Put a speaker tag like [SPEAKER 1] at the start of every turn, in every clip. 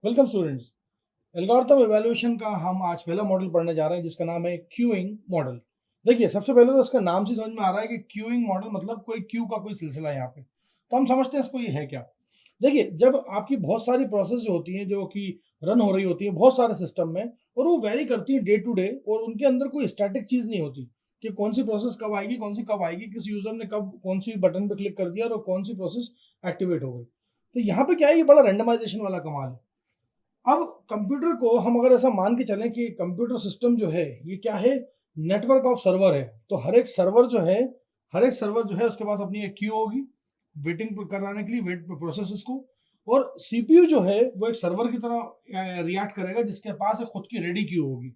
[SPEAKER 1] Welcome students. Algorithm evaluation का हम आज पहला मॉडल पढ़ने जा रहे हैं जिसका नाम है क्यूइंग मॉडल। देखिए, सबसे पहले तो इसका नाम से समझ में आ रहा है कि क्यूइंग मॉडल मतलब कोई क्यू का कोई सिलसिला है यहाँ पे। तो हम समझते हैं इसको ये है क्या। देखिए, जब आपकी बहुत सारी प्रोसेस जो होती हैं जो कि रन हो रही होती है बहुत सारे सिस्टम में, और वो वेरी करती है डे टू डे, और उनके अंदर कोई स्टैटिक चीज नहीं होती कि कौन सी प्रोसेस कब आएगी, कौन सी कब आएगी, किस यूजर ने कब कौन सी बटन पे क्लिक कर दिया और कौन सी प्रोसेस एक्टिवेट हो गई। तो यहाँ पे क्या है, ये बड़ा रेंडमाइजेशन वाला कमाल है। अब कंप्यूटर को हम अगर ऐसा मान के चलें कि कंप्यूटर सिस्टम जो है ये क्या है, नेटवर्क ऑफ सर्वर है। तो हर एक सर्वर जो है उसके पास अपनी एक क्यू होगी वेटिंग कराने के लिए, वेट प्रोसेसेस को। और सीपीयू जो है वो एक सर्वर की तरह रिएक्ट करेगा जिसके पास एक खुद की रेडी क्यू होगी।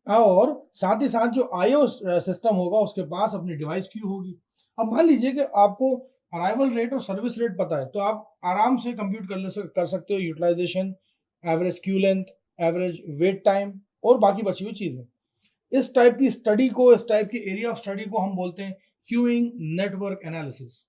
[SPEAKER 1] और साथ ही साथ जो आईओ सिस्टम होगा उसके पास अपनी डिवाइस क्यू होगी। अब मान लीजिए कि आपको अराइवल रेट और सर्विस रेट पता है, तो आप आराम से कंप्यूट कर सकते हो utilisation, average queue length, average wait time और बाकी बची हुई चीजें। इस टाइप की एरिया ऑफ स्टडी को हम बोलते हैं queuing network analysis.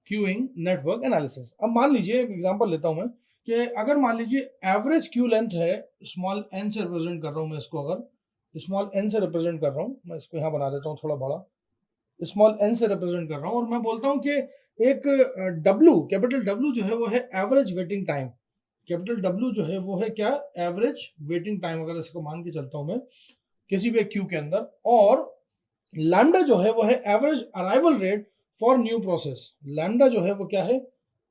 [SPEAKER 1] Queuing network analysis. अब मान लीजिए एक एग्जांपल लेता हूं मैं कि अगर मान लीजिए एवरेज क्यू लेंथ है, स्मॉल एन से रिप्रेजेंट कर रहा हूं मैं इसको, अगर स्मॉल एन से रिप्रेजेंट कर रहा हूं, मैं इसको यहां बना देता हूं थोड़ा बड़ा, स्मॉल एन से रिप्रेजेंट कर रहा हूं, और मैं बोलता हूं कि एक डब्ल्यू, कैपिटल डब्ल्यू जो है वो है average waiting time. Capital W जो है वो है क्या, एवरेज वेटिंग टाइम, अगर इसको मान के चलता हूं मैं किसी भी क्यू के अंदर। और लैम्डा जो है वो है average arrival rate for new process. Lambda जो है वो क्या है,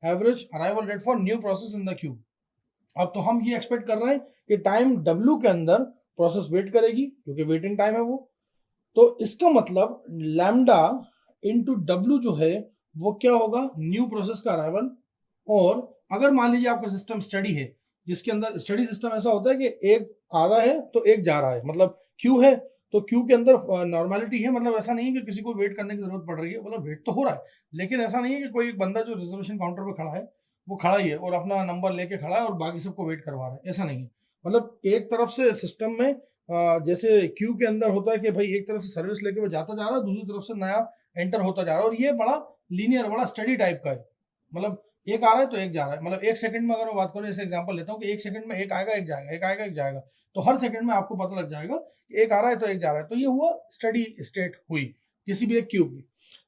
[SPEAKER 1] average arrival rate for new process in the Q. अब तो हम ये एक्सपेक्ट कर रहे हैं कि टाइम डब्ल्यू के अंदर प्रोसेस वेट करेगी क्योंकि वेटिंग टाइम है वो। तो इसका मतलब लैम्डा इंटू डब्ल्यू जो है वो क्या होगा, न्यू प्रोसेस का अराइवल। और अगर मान लीजिए आपका सिस्टम स्टडी है, जिसके अंदर स्टडी सिस्टम ऐसा होता है कि एक आ रहा है तो एक जा रहा है, मतलब क्यू है तो क्यू के अंदर नॉर्मेलिटी है, मतलब ऐसा नहीं है कि किसी को वेट करने की जरूरत पड़ रही है, मतलब वेट तो हो रहा है, लेकिन ऐसा नहीं है कि कोई एक बंदा जो रिजर्वेशन काउंटर पर खड़ा है वो खड़ा ही है और अपना नंबर लेके खड़ा है और बाकी सबको वेट करवा रहा है, ऐसा नहीं है। मतलब एक तरफ से सिस्टम में जैसे क्यू के अंदर होता है कि भाई एक तरफ से सर्विस लेके वो जाता जा रहा है, दूसरी तरफ से नया एंटर होता जा रहा है, और ये बड़ा लीनियर, बड़ा स्टडी टाइप का है। मतलब एक आ रहा है तो एक जा रहा है, मतलब एक सेकंड में अगर मैं बात करूं, जैसे एग्जांपल लेता हूं कि एक सेकंड में एक आएगा एक जाएगा, एक आएगा एक जाएगा, तो हर सेकंड में आपको पता लग जाएगा कि एक आ रहा है तो एक जा रहा है। तो ये हुआ स्टडी स्टेट हुई किसी भी एक क्यूब की।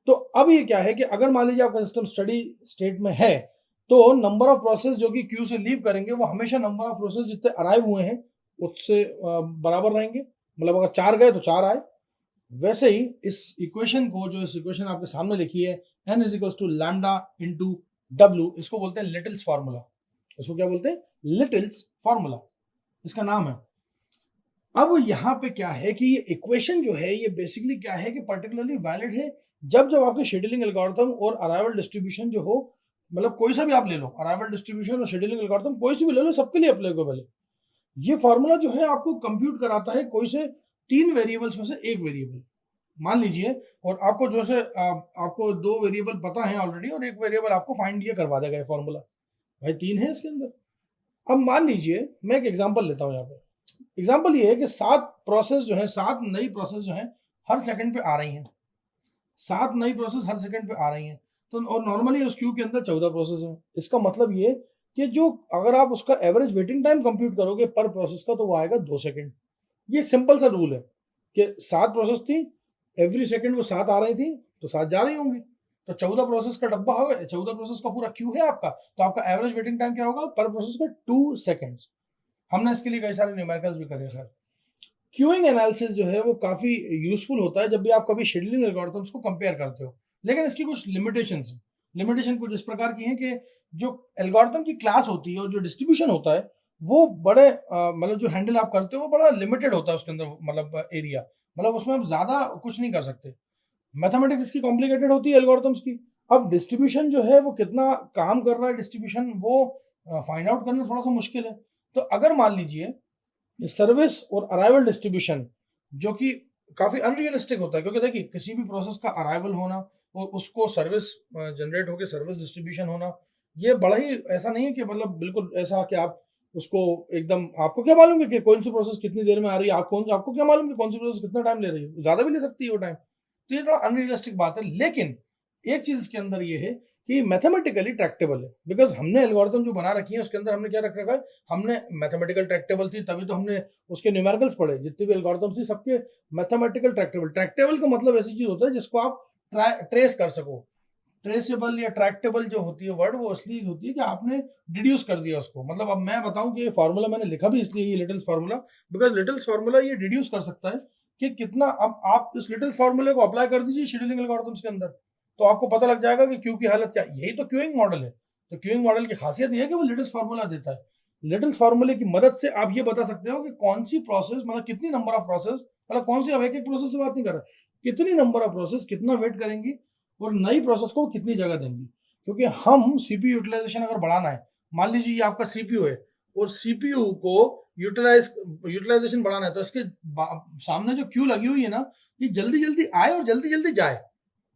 [SPEAKER 1] तो अब ये क्या है कि अगर मान लीजिए आपका सिस्टम स्टडी स्टेट में है, तो नंबर ऑफ प्रोसेस जो कि क्यू से लीव करेंगे वो हमेशा नंबर ऑफ प्रोसेस जितने अराइव हुए हैं उससे बराबर रहेंगे। मतलब अगर 4 गए तो 4 आए। वैसे ही इस इक्वेशन को, जो इस इक्वेशन आपके सामने लिखी है, n is equal to lambda into W, इसको बोलते हैं लिटिल्स फार्मूला। इसको क्या बोलते हैं, लिटिल्स फार्मूला इसका नाम है। अब यहाँ पे क्या है कि ये इक्वेशन जो है ये बेसिकली क्या है कि पर्टिकुलरली वैलिड है जब जब आपके शेड्यूलिंग एल्गोरिथम और अराइवल डिस्ट्रीब्यूशन जो हो, मतलब कोई सा भी आप ले लो, अराइवल डिस्ट्रीब्यूशन और शेड्यूलिंग एल्गोरिथम कोई सी भी ले लो, सबके लिए अप्लीकेबल है। ये फार्मूला जो है आपको कंप्यूट कराता है कोई से 3 वेरिएबल्स में से एक वेरिएबल मान लीजिए, और आपको जो से आपको 2 वेरिएबल पता है ऑलरेडी और एक वेरिएबल आपको फाइंड ये करवा देगा ये फार्मूला। भाई 3 है इसके अंदर। अब मान लीजिए मैं एक एग्जांपल लेता हूं यहाँ पे। एग्जांपल ये है कि 7 नई प्रोसेस जो है हर सेकंड पे आ रही हैं। 7 नई प्रोसेस हर सेकंड पे आ रही हैं। तो और नॉर्मली उस क्यू के अंदर 14 प्रोसेस है। इसका मतलब ये कि जो अगर आप उसका एवरेज वेटिंग टाइम कंप्यूट करोगे पर प्रोसेस का तो वो आएगा 2 सेकंड। ये एक सिंपल सा रूल है कि 7 प्रोसेस थी, एवरी सेकंड वो 7 आ रही थी तो 7 जा रही होंगी। तो 14 प्रोसेस का डब्बा होगा, 14 प्रोसेस का पूरा क्यू है आपका, तो आपका एवरेज वेटिंग टाइम क्या होगा पर प्रोसेस का, 2 सेकंड्स। हमने इसके लिए कई सारे न्यूमेरिकल्स भी करे सर। क्यूइंग एनालिसिस जो है वो काफी यूजफुल होता है जब भी आप कभी शेड्यूलिंग एल्गोरिथम्स को कंपेयर करते हो, लेकिन इसकी कुछ लिमिटेशंस हैं। लिमिटेशन कुछ इस प्रकार की हैं कि जो एल्गोरिथम की क्लास होती है और जो डिस्ट्रीब्यूशन होता है वो बड़े मतलब जो हैंडल आप करते हो वो बड़ा लिमिटेड होता है उसके अंदर, मतलब एरिया, मतलब उसमें आप ज्यादा कुछ नहीं कर सकते। मैथमेटिक्स इसकी कॉम्प्लिकेटेड होती है एल्गोरिथम्स की। अब डिस्ट्रीब्यूशन जो है वो कितना काम कर रहा है डिस्ट्रीब्यूशन, वो फाइंड आउट करना थोड़ा सा मुश्किल है। तो अगर मान लीजिए सर्विस और अराइवल डिस्ट्रीब्यूशन जो कि काफी अनरियलिस्टिक होता है, क्योंकि देखिए किसी भी प्रोसेस का अराइवल होना और उसको सर्विस जनरेट होकर सर्विस डिस्ट्रीब्यूशन होना, ये बड़ा ही ऐसा नहीं है कि मतलब बिल्कुल ऐसा कि आप उसको एकदम, आपको क्या मालूम है कि कौन सी प्रोसेस कितनी देर में आ रही है, आपको क्या मालूम कि कौन सी प्रोसेस कितना टाइम ले रही है, ज्यादा भी ले सकती है वो टाइम। तो ये थोड़ा अनरियलिस्टिक बात है, लेकिन एक चीज इसके अंदर ये है कि मैथमेटिकली ट्रैक्टेबल है, बिकॉज हमने एल्गोरिथम जो बना रखी है उसके अंदर हमने क्या रख रखा है, हमने मैथमेटिकल ट्रैक्टेबल थी तभी तो हमने उसके न्यूमेरिकल्स पढ़े, जितने भी एल्गोरिथम्स थी सबके मैथमेटिकल ट्रैक्टेबल। ट्रैक्टेबल का मतलब ऐसी चीज होता है जिसको आप ट्रेस कर सको। ट्रेसेबल या ट्रैक्टेबल जो होती है वर्ड, वो इसलिए होती है कि आपने डिड्यूस कर दिया उसको। मतलब अब मैं बताऊं कि ये फार्मूला मैंने लिखा भी इसलिए ये Littles formula, because Littles formula ये डिड्यूस कर सकता है कि कितना। अब आप इस लिटिल्स फार्मूले को अप्लाई कर दीजिए शेड्यूलिंग एल्गोरिथम्स के अंदर, तो आपको पता लग जाएगा कि क्यू की हालत क्या है। यही तो क्यूइंग मॉडल है। तो क्यूइंग मॉडल की खासियत यह है कि वो लिटिल्स फार्मूला देता है। लिटिल्स फार्मूले की मदद से आप ये बता सकते हो कि कौन सी प्रोसेस, मतलब कितनी नंबर ऑफ प्रोसेस, मतलब कौन सी, अब एक एक प्रोसेस से बात नहीं कर रहा, कितनी नंबर ऑफ प्रोसेस कितना वेट करेंगी और नई प्रोसेस को कितनी जगह देंगी। क्योंकि हम सीपीयू यूटिलाइजेशन अगर बढ़ाना है, मान लीजिए ये आपका सीपीयू है और सीपीयू को यूटिलाइजेशन बढ़ाना है, तो इसके सामने जो क्यू लगी हुई है ना, ये जल्दी जल्दी आए और जल्दी जल्दी जाए,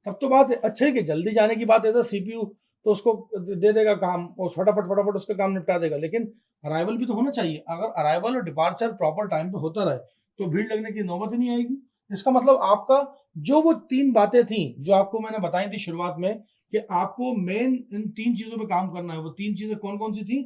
[SPEAKER 1] तब तो बात है। अच्छा है कि जल्दी जाने की बात, ऐसा सीपीयू तो उसको दे देगा काम, और फटाफट फटाफट उसका काम निपटा देगा, लेकिन अराइवल भी तो होना चाहिए। अगर अराइवल और डिपार्चर प्रॉपर टाइम पे होता रहे तो भीड़ लगने की नौबत ही नहीं आएगी। इसका मतलब आपका जो वो 3 बातें थी जो आपको मैंने बताई थी शुरुआत में, कि आपको मेन इन 3 चीजों पे काम करना है, वो 3 चीजें कौन कौन सी थी?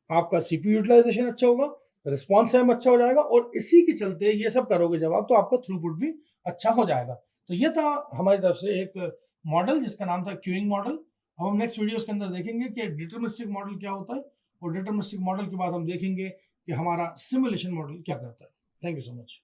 [SPEAKER 1] आपका सीपीयू यूटिलाइजेशन अच्छा होगा, रिस्पॉन्स टाइम अच्छा हो जाएगा, और इसी के चलते ये सब करोगे जब आप, तो आपका थ्रूपुट भी अच्छा हो जाएगा। तो ये था हमारी तरफ से एक मॉडल जिसका नाम था क्यूइंग मॉडल। अब हम नेक्स्ट वीडियोस के अंदर देखेंगे कि डिटरमिनिस्टिक मॉडल क्या होता है, और डिटरमिनिस्टिक मॉडल के बाद हम देखेंगे कि हमारा सिमुलेशन मॉडल क्या करता है। Thank you so much.